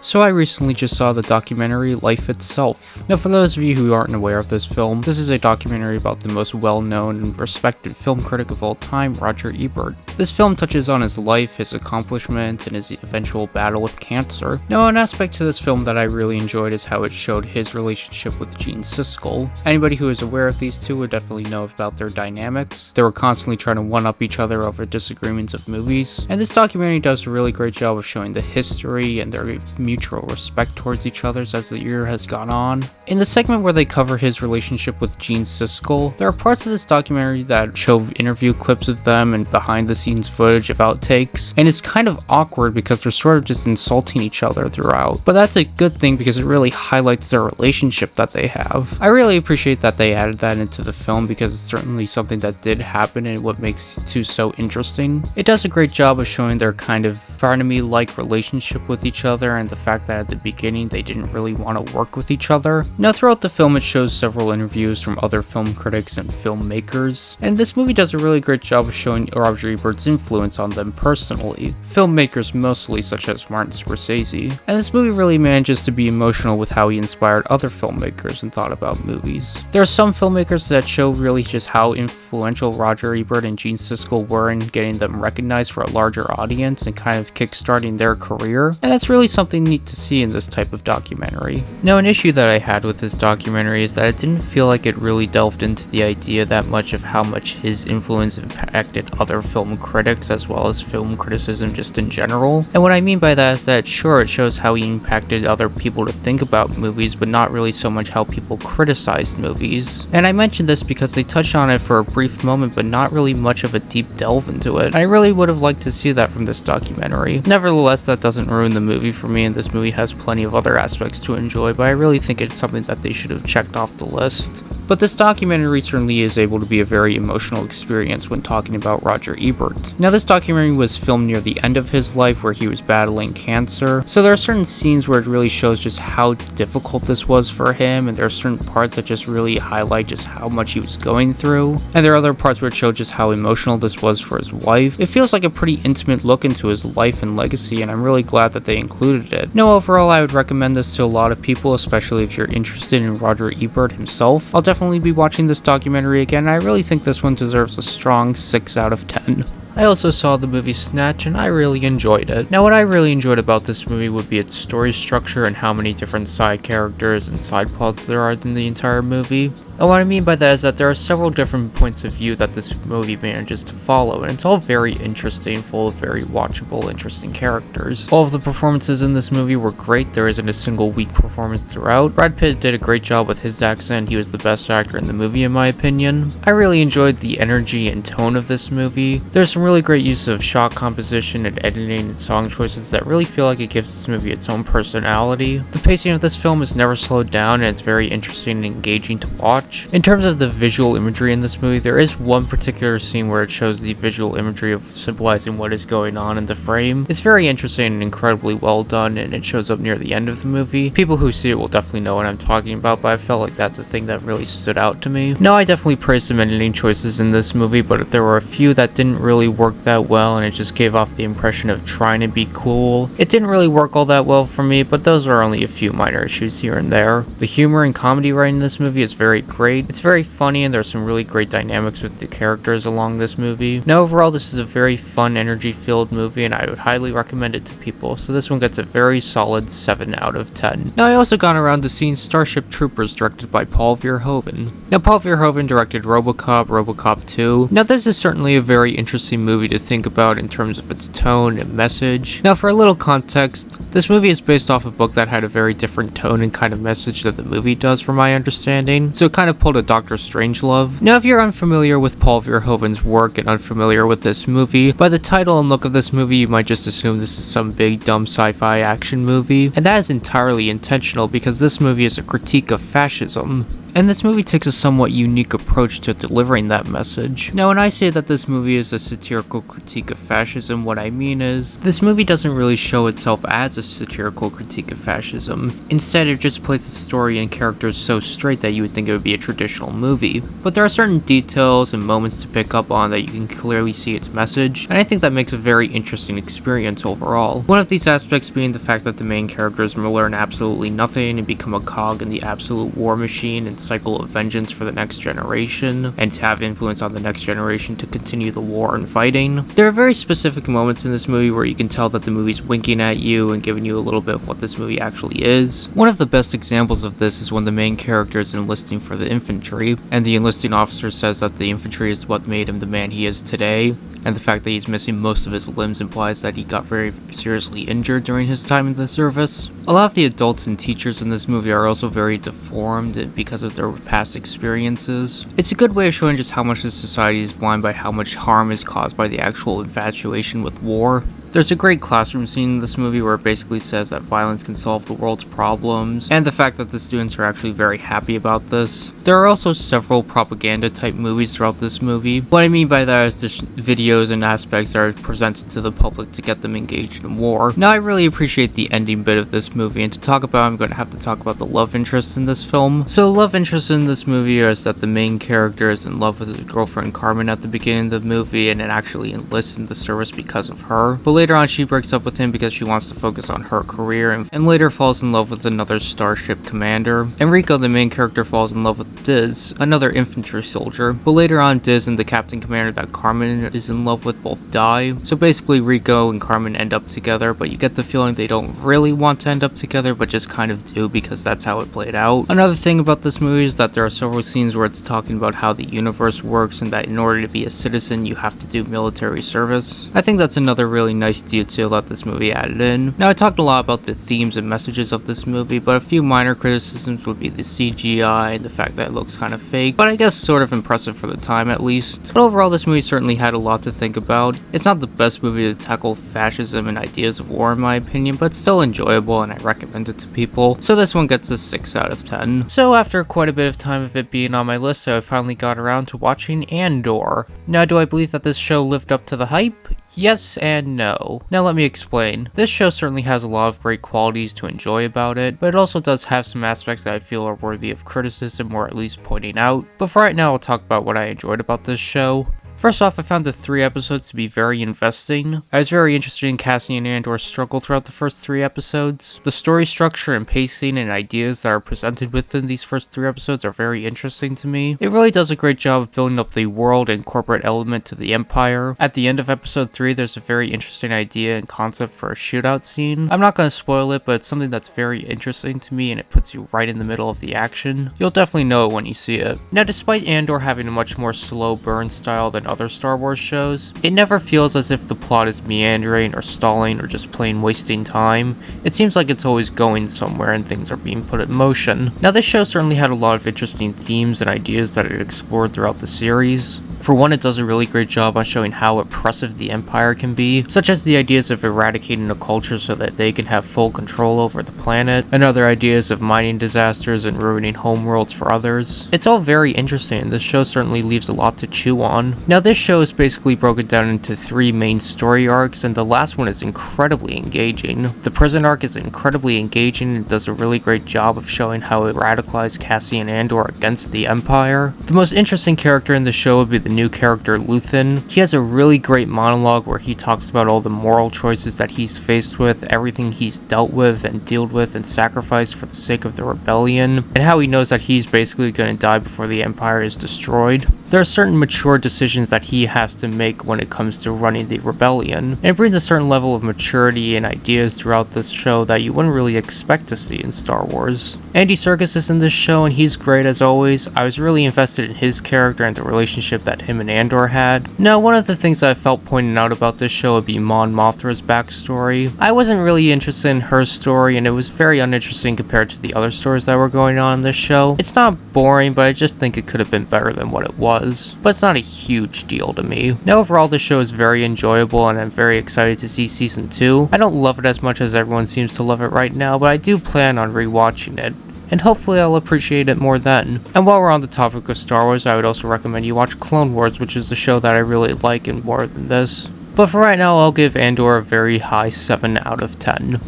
So I recently just saw the documentary Life Itself. Now for those of you who aren't aware of this film, this is a documentary about the most well-known and respected film critic of all time, Roger Ebert. This film touches on his life, his accomplishments, and his eventual battle with cancer. Now an aspect to this film that I really enjoyed is how it showed his relationship with Gene Siskel. Anybody who is aware of these two would definitely know about their dynamics. They were constantly trying to one-up each other over disagreements of movies, and this documentary does a really great job of showing the history and their mutual respect towards each other as the year has gone on. In the segment where they cover his relationship with Gene Siskel, there are parts of this documentary that show interview clips of them and behind the scenes footage of outtakes, and it's kind of awkward because they're sort of just insulting each other throughout. But that's a good thing because it really highlights their relationship that they have. I really appreciate that they added that into the film because it's certainly something that did happen and what makes the two so interesting. It does a great job of showing their kind of frenemy-like relationship with each other and the fact that at the beginning they didn't really want to work with each other. Now throughout the film it shows several interviews from other film critics and filmmakers, and this movie does a really great job of showing Roger Ebert's influence on them personally, filmmakers mostly such as Martin Scorsese, and this movie really manages to be emotional with how he inspired other filmmakers and thought about movies. There are some filmmakers that show really just how influential Roger Ebert and Gene Siskel were in getting them recognized for a larger audience and kind of kickstarting their career, and that's really something neat to see in this type of documentary. Now an issue that I had with this documentary is that it didn't feel like it really delved into the idea that much of how much his influence impacted other film critics as well as film criticism just in general. And what I mean by that is that sure, it shows how he impacted other people to think about movies, but not really so much how people criticized movies. And I mentioned this because they touched on it for a brief moment, but not really much of a deep delve into it. I really would have liked to see that from this documentary. Nevertheless, that doesn't ruin the movie for me, and this movie has plenty of other aspects to enjoy, but I really think it's something that they should have checked off the list. But this documentary certainly is able to be a very emotional experience when talking about Roger Ebert. Now this documentary was filmed near the end of his life where he was battling cancer, so there are certain scenes where it really shows just how difficult this was for him, and there are certain parts that just really highlight just how much he was going through, and there are other parts where it shows just how emotional this was for his wife. It feels like a pretty intimate look into his life and legacy, and I'm really glad that they included it. Now overall, I would recommend this to a lot of people, especially if you're interested in Roger Ebert himself. I'll definitely be watching this documentary again, and I really think this one deserves a strong 6 out of 10. I also saw the movie Snatch and I really enjoyed it. Now what I really enjoyed about this movie would be its story structure and how many different side characters and side plots there are in the entire movie. And what I mean by that is that there are several different points of view that this movie manages to follow, and it's all very interesting, full of very watchable, interesting characters. All of the performances in this movie were great. There isn't a single weak performance throughout. Brad Pitt did a great job with his accent. He was the best actor in the movie in my opinion. I really enjoyed the energy and tone of this movie. There's some really great use of shot composition and editing and song choices that really feel like it gives this movie its own personality. The pacing of this film is never slowed down, and it's very interesting and engaging to watch. In terms of the visual imagery in this movie, there is one particular scene where it shows the visual imagery of symbolizing what is going on in the frame. It's very interesting and incredibly well done, and it shows up near the end of the movie. People who see it will definitely know what I'm talking about, but I felt like that's a thing that really stood out to me. Now, I definitely praised some editing choices in this movie, but there were a few that didn't really work that well, and it just gave off the impression of trying to be cool. It didn't really work all that well for me, but those are only a few minor issues here and there. The humor and comedy writing in this movie is very great. It's very funny, and there's some really great dynamics with the characters along this movie. Now overall, this is a very fun, energy-filled movie, and I would highly recommend it to people, so this one gets a very solid 7 out of 10. Now I also got around to seeing Starship Troopers directed by Paul Verhoeven. Now Paul Verhoeven directed RoboCop, RoboCop 2. Now this is certainly a very interesting movie to think about in terms of its tone and message. Now for a little context, this movie is based off a book that had a very different tone and kind of message that the movie does from my understanding, so it kind of pulled a Dr. Strangelove. Now if you're unfamiliar with Paul Verhoeven's work and unfamiliar with this movie, by the title and look of this movie you might just assume this is some big dumb sci-fi action movie, and that is entirely intentional because this movie is a critique of fascism. And this movie takes a somewhat unique approach to delivering that message. Now, when I say that this movie is a satirical critique of fascism, what I mean is, this movie doesn't really show itself as a satirical critique of fascism. Instead, it just plays the story and characters so straight that you would think it would be a traditional movie. But there are certain details and moments to pick up on that you can clearly see its message, and I think that makes a very interesting experience overall. One of these aspects being the fact that the main characters will learn absolutely nothing and become a cog in the absolute war machine and cycle of vengeance for the next generation, and to have influence on the next generation to continue the war and fighting. There are very specific moments in this movie where you can tell that the movie's winking at you and giving you a little bit of what this movie actually is. One of the best examples of this is when the main character is enlisting for the infantry, and the enlisting officer says that the infantry is what made him the man he is today, and the fact that he's missing most of his limbs implies that he got very seriously injured during his time in the service. A lot of the adults and teachers in this movie are also very deformed because of their past experiences. It's a good way of showing just how much this society is blind by how much harm is caused by the actual infatuation with war. There's a great classroom scene in this movie where it basically says that violence can solve the world's problems, and the fact that the students are actually very happy about this. There are also several propaganda type movies throughout this movie. What I mean by that is there's videos and aspects that are presented to the public to get them engaged in war. Now, I really appreciate the ending bit of this movie, and to talk about, I'm going to have to talk about the love interest in this film. So the love interest in this movie is that the main character is in love with his girlfriend Carmen at the beginning of the movie, and then actually enlists in the service because of her. But later on, she breaks up with him because she wants to focus on her career, and later falls in love with another starship commander. Enrico, the main character, falls in love with Diz, another infantry soldier. But later on, Diz and the captain commander that Carmen is in love with both die. So basically, Rico and Carmen end up together, but you get the feeling they don't really want to end up together, but just kind of do because that's how it played out. Another thing about this movie is that there are several scenes where it's talking about how the universe works and that in order to be a citizen, you have to do military service. I think that's another really nice detail that this movie added in. Now, I talked a lot about the themes and messages of this movie, but a few minor criticisms would be the CGI and the fact that it looks kind of fake, but I guess sort of impressive for the time at least. But overall, this movie certainly had a lot to think about. It's not the best movie to tackle fascism and ideas of war in my opinion, but still enjoyable and I recommend it to people. So this one gets a 6 out of 10. So after quite a bit of time of it being on my list, I finally got around to watching Andor. Now, do I believe that this show lived up to the hype? Yes and no. Now let me explain. This show certainly has a lot of great qualities to enjoy about it, but it also does have some aspects that I feel are worthy of criticism or at least pointing out. But for right now, I'll talk about what I enjoyed about this show. First off, I found the 3 episodes to be very investing. I was very interested in Cassian Andor's struggle throughout the first 3 episodes. The story structure and pacing and ideas that are presented within these first 3 episodes are very interesting to me. It really does a great job of building up the world and corporate element to the Empire. At the end of episode 3, there's a very interesting idea and concept for a shootout scene. I'm not going to spoil it, but it's something that's very interesting to me and it puts you right in the middle of the action. You'll definitely know it when you see it. Now, despite Andor having a much more slow burn style than other Star Wars shows, it never feels as if the plot is meandering or stalling or just plain wasting time. It seems like it's always going somewhere and things are being put in motion. Now, this show certainly had a lot of interesting themes and ideas that it explored throughout the series. For one, it does a really great job on showing how oppressive the Empire can be, such as the ideas of eradicating a culture so that they can have full control over the planet, and other ideas of mining disasters and ruining homeworlds for others. It's all very interesting, and this show certainly leaves a lot to chew on. Now, this show is basically broken down into 3 main story arcs, and the last one is incredibly engaging. The prison arc is incredibly engaging and does a really great job of showing how it radicalized Cassian Andor against the Empire. The most interesting character in the show would be the new character Luthen. He has a really great monologue where he talks about all the moral choices that he's faced with, everything he's dealt with and dealt with and sacrificed for the sake of the rebellion, and how he knows that he's basically going to die before the Empire is destroyed. There are certain mature decisions that he has to make when it comes to running the rebellion, and it brings a certain level of maturity and ideas throughout this show that you wouldn't really expect to see in Star Wars. Andy Serkis is in this show and he's great as always. I was really invested in his character and the relationship that him and Andor had. Now, one of the things that I felt pointing out about this show would be Mon Mothra's backstory. I wasn't really interested in her story and it was very uninteresting compared to the other stories that were going on in this show. It's not boring, but I just think it could have been better than what it was. But it's not a huge deal to me. Now, overall, this show is very enjoyable and I'm very excited to see season 2. I don't love it as much as everyone seems to love it right now, but I do plan on rewatching it. and hopefully I'll appreciate it more then. And while we're on the topic of Star Wars, I would also recommend you watch Clone Wars, which is a show that I really like and more than this. But for right now, I'll give Andor a very high 7 out of 10.